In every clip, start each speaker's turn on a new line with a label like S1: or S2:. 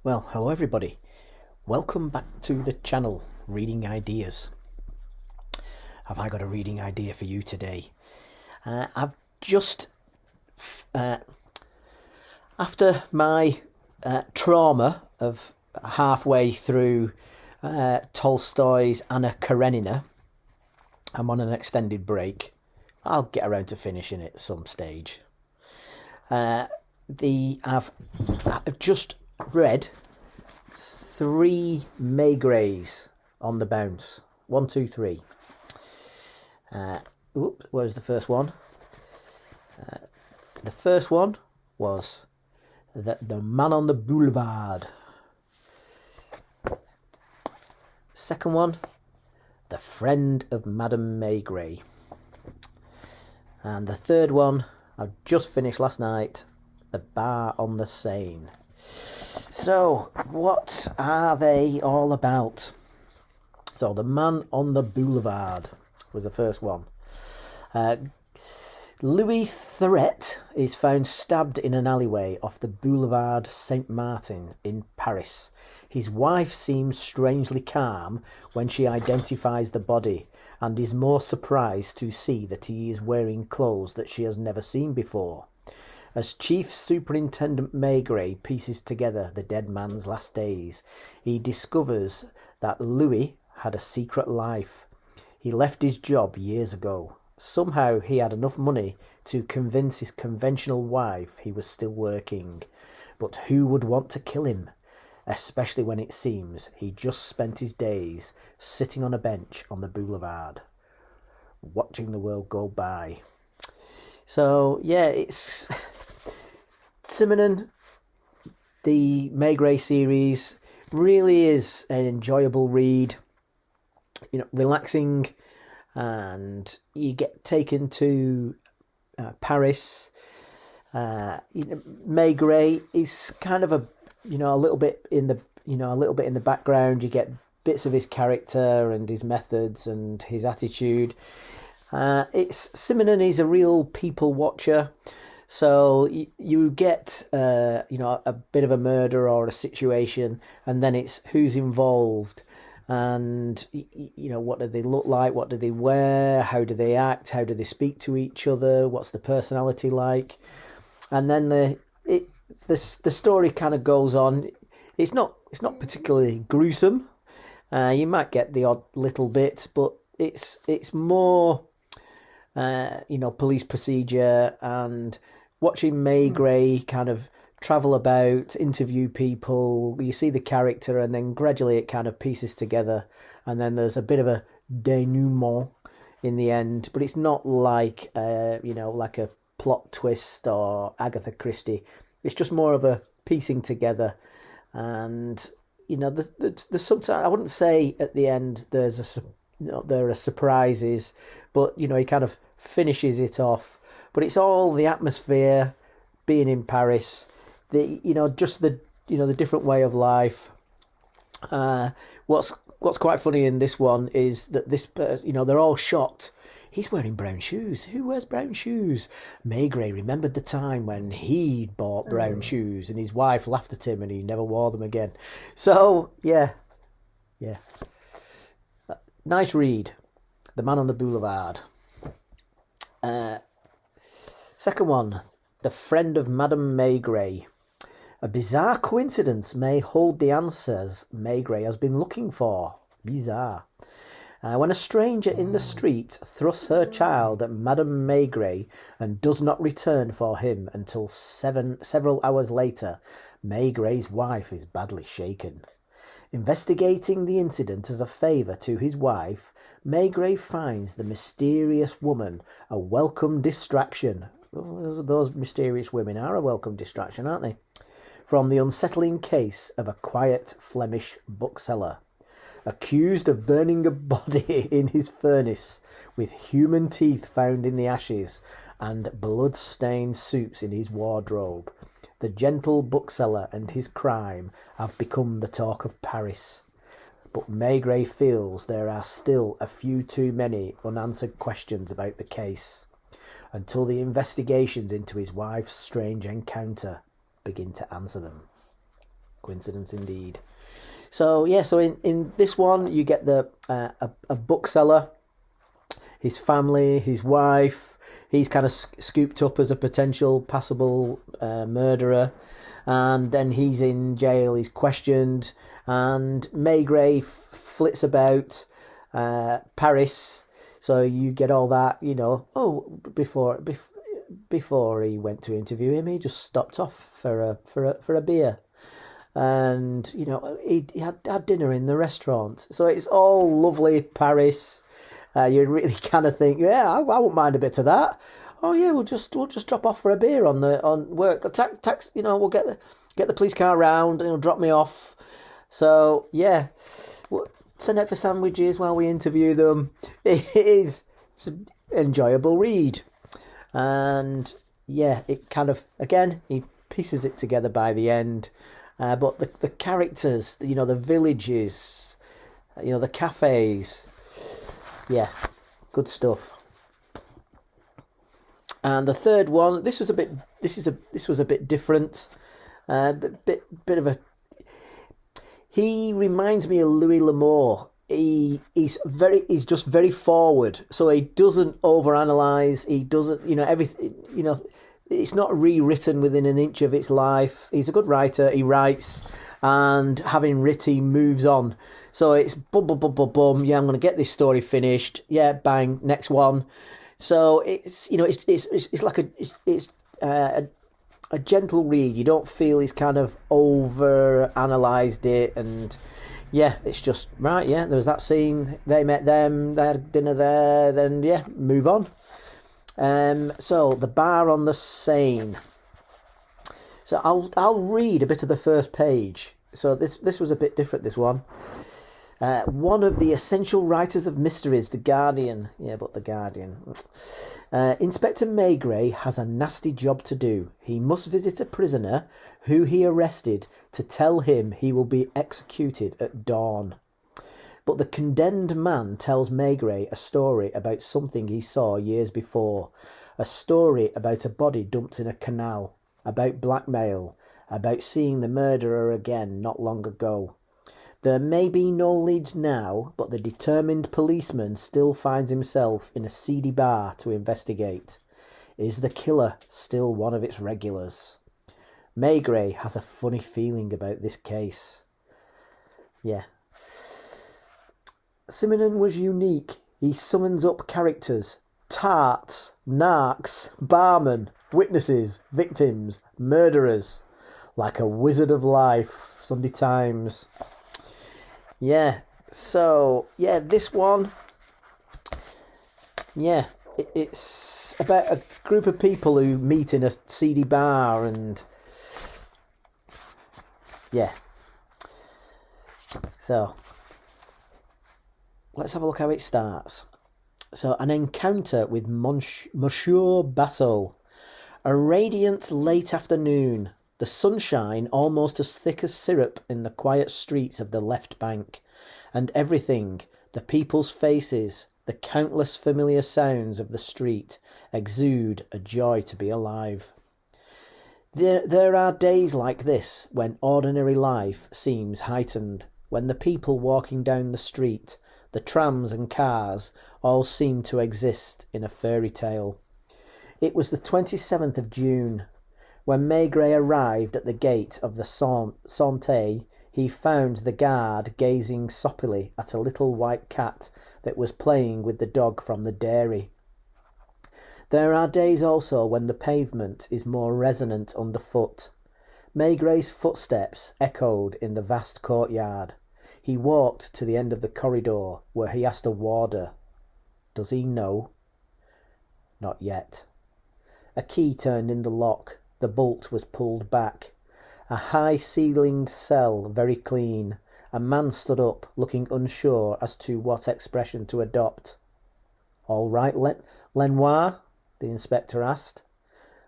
S1: Well, hello everybody. Welcome back to the channel, Reading Ideas. Have I got a reading idea for you today? I've just, after my trauma of halfway through Tolstoy's Anna Karenina, I'm on an extended break. I'll get around to finishing it at some stage. I've just read 3 Maigrets on the bounce. 1, 2, 3. Where's the first one? The first one was the Man on the Boulevard. Second one, The Friend of Madame Maigret. And the third one, I just finished last night, The Bar on the Seine. So, what are they all about? So, The Man on the Boulevard was the first one. Louis Thret is found stabbed in an alleyway off the Boulevard Saint-Martin in Paris. His wife seems strangely calm when she identifies the body and is more surprised to see that he is wearing clothes that she has never seen before. As Chief Superintendent Maigret pieces together the dead man's last days, he discovers that Louis had a secret life. He left his job years ago. Somehow he had enough money to convince his conventional wife he was still working. But who would want to kill him? Especially when it seems he just spent his days sitting on a bench on the boulevard, watching the world go by. So, yeah, it's Simenon, the Maigret series, really is an enjoyable read. You know, relaxing, and you get taken to Paris. Maigret is kind of a little bit in the background. You get bits of his character and his methods and his attitude. Simenon is a real people watcher. So you get a bit of a murder or a situation, and then it's who's involved, and what do they look like, what do they wear, how do they act, how do they speak to each other, what's the personality like, and then the story kind of goes on. It's not particularly gruesome. You might get the odd little bit, but it's more police procedure and watching Maigret kind of travel about, interview people. You see the character, and then gradually it kind of pieces together, and then there's a bit of a denouement in the end. But it's not like like a plot twist or Agatha Christie. It's just more of a piecing together, and the sometimes I wouldn't say at the end there are surprises, but he kind of finishes it off. But it's all the atmosphere, being in Paris, the different way of life. What's quite funny in this one is that this they're all shocked. He's wearing brown shoes. Who wears brown shoes? Maigret remembered the time when he bought brown shoes, and his wife laughed at him, and he never wore them again. So yeah. Nice read, The Man on the Boulevard. Second one, The Friend of Madame Maigret. A bizarre coincidence may hold the answers Maigret has been looking for. Bizarre. When a stranger in the street thrusts her child at Madame Maigret and does not return for him until several hours later, Maigret's wife is badly shaken. Investigating the incident as a favour to his wife, Maigret finds the mysterious woman a welcome distraction. Those mysterious women are a welcome distraction, aren't they? From the unsettling case of a quiet Flemish bookseller, accused of burning a body in his furnace, with human teeth found in the ashes and blood-stained suits in his wardrobe. The gentle bookseller and his crime have become the talk of Paris. But Maigret feels there are still a few too many unanswered questions about the case, until the investigations into his wife's strange encounter begin to answer them. Coincidence indeed. So yeah, so in this one you get the a bookseller, his family, his wife. He's kind of scooped up as a potential passable murderer, and then he's in jail. He's questioned, and Maigret flits about Paris. So you get all that, Oh, before he went to interview him, he just stopped off for a beer. And he had dinner in the restaurant, so it's all lovely Paris. You really kind of think, yeah, I won't mind a bit of that. Oh yeah, we'll just drop off for a beer on work. Tax, we'll get the police car round and he'll drop me off. So yeah, we'll send out for sandwiches while we interview them. It's an enjoyable read, and yeah, it kind of again he pieces it together by the end. But the characters, the villages, the cafes, yeah, good stuff. And the third one, this was a bit different, bit of a. He reminds me of Louis L'Amour. He's just very forward, so he doesn't overanalyze. He doesn't, everything, It's not rewritten within an inch of its life. He's a good writer. He writes, and having written, he moves on. So it's boom, boom, boom, boom, boom. Yeah, I'm going to get this story finished. Yeah, bang, next one. So it's it's like a gentle read. You don't feel he's kind of over analysed it, and yeah, it's just right. Yeah, there was that scene. They met them. They had dinner there. Then yeah, move on. So the bar on the Seine. So I'll read a bit of the first page. So this was a bit different, this one. One of the essential writers of mysteries, The Guardian. Yeah, but The Guardian. Inspector Maigret has a nasty job to do. He must visit a prisoner who he arrested to tell him he will be executed at dawn. But the condemned man tells Maigret a story about something he saw years before, a story about a body dumped in a canal, about blackmail, about seeing the murderer again not long ago. There may be no leads now, but the determined policeman still finds himself in a seedy bar to investigate. Is the killer still one of its regulars? Maigret has a funny feeling about this case. Yeah. Simenon was unique. He summons up characters, tarts, narcs, barmen, witnesses, victims, murderers, like a wizard of life. Sunday Times. Yeah, so, yeah, this one, yeah, it's about a group of people who meet in a seedy bar, and yeah. So let's have a look how it starts. So, an encounter with Monsieur Basso. A radiant late afternoon. The sunshine almost as thick as syrup in the quiet streets of the left bank. And everything, the people's faces, the countless familiar sounds of the street, exude a joy to be alive. There are days like this when ordinary life seems heightened, when the people walking down the street, the trams and cars, all seem to exist in a fairy tale. It was the 27th of June. When Maigret arrived at the gate of the Seine, he found the guard gazing soppily at a little white cat that was playing with the dog from the dairy. There are days also when the pavement is more resonant underfoot. Maigret's footsteps echoed in the vast courtyard. He walked to the end of the corridor, where he asked a warder, "Does he know?" Not yet. A key turned in the lock. The bolt was pulled back. A high-ceilinged cell, very clean. A man stood up, looking unsure as to what expression to adopt. "All right, Lenoir?" the inspector asked.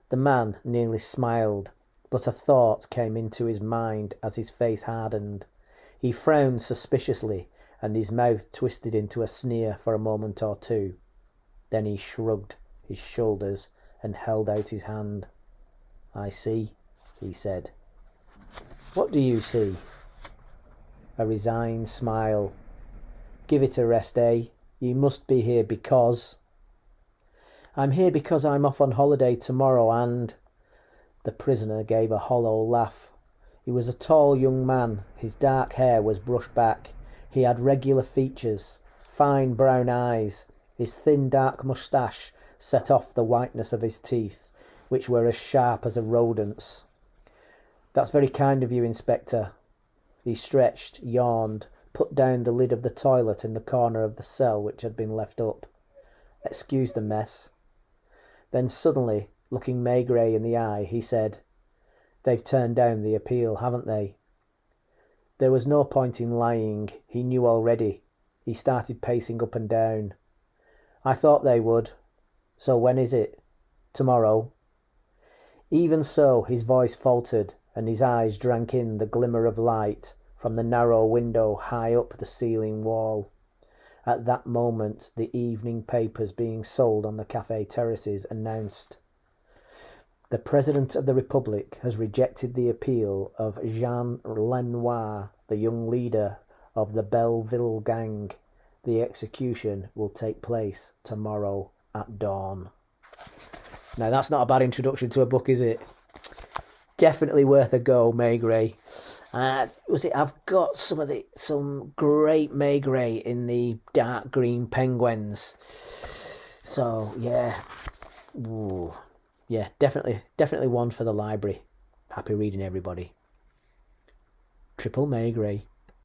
S1: The man nearly smiled, but a thought came into his mind as his face hardened. He frowned suspiciously, and his mouth twisted into a sneer for a moment or two. Then he shrugged his shoulders and held out his hand. "I see," he said. What do you see? A resigned smile. Give it a rest, eh? You must be here because... I'm here because I'm off on holiday tomorrow and... The prisoner gave a hollow laugh. He was a tall young man. His dark hair was brushed back. He had regular features, fine brown eyes. His thin dark moustache set off the whiteness of his teeth, which were as sharp as a rodent's. That's very kind of you, Inspector. He stretched, yawned, put down the lid of the toilet in the corner of the cell which had been left up. Excuse the mess. Then suddenly, looking Maigret in the eye, he said, They've turned down the appeal, haven't they? There was no point in lying. He knew already. He started pacing up and down. I thought they would. So when is it? Tomorrow. Even so, his voice faltered, and his eyes drank in the glimmer of light from the narrow window high up the ceiling wall. At that moment, the evening papers being sold on the cafe terraces announced, The President of the Republic has rejected the appeal of Jean Lenoir, the young leader of the Belleville gang. The execution will take place tomorrow at dawn. Now, that's not a bad introduction to a book, is it? Definitely worth a go, Maigret. I've got some great Maigret in the dark green penguins. So yeah, ooh, yeah, definitely one for the library. Happy reading, everybody. Triple Maigret.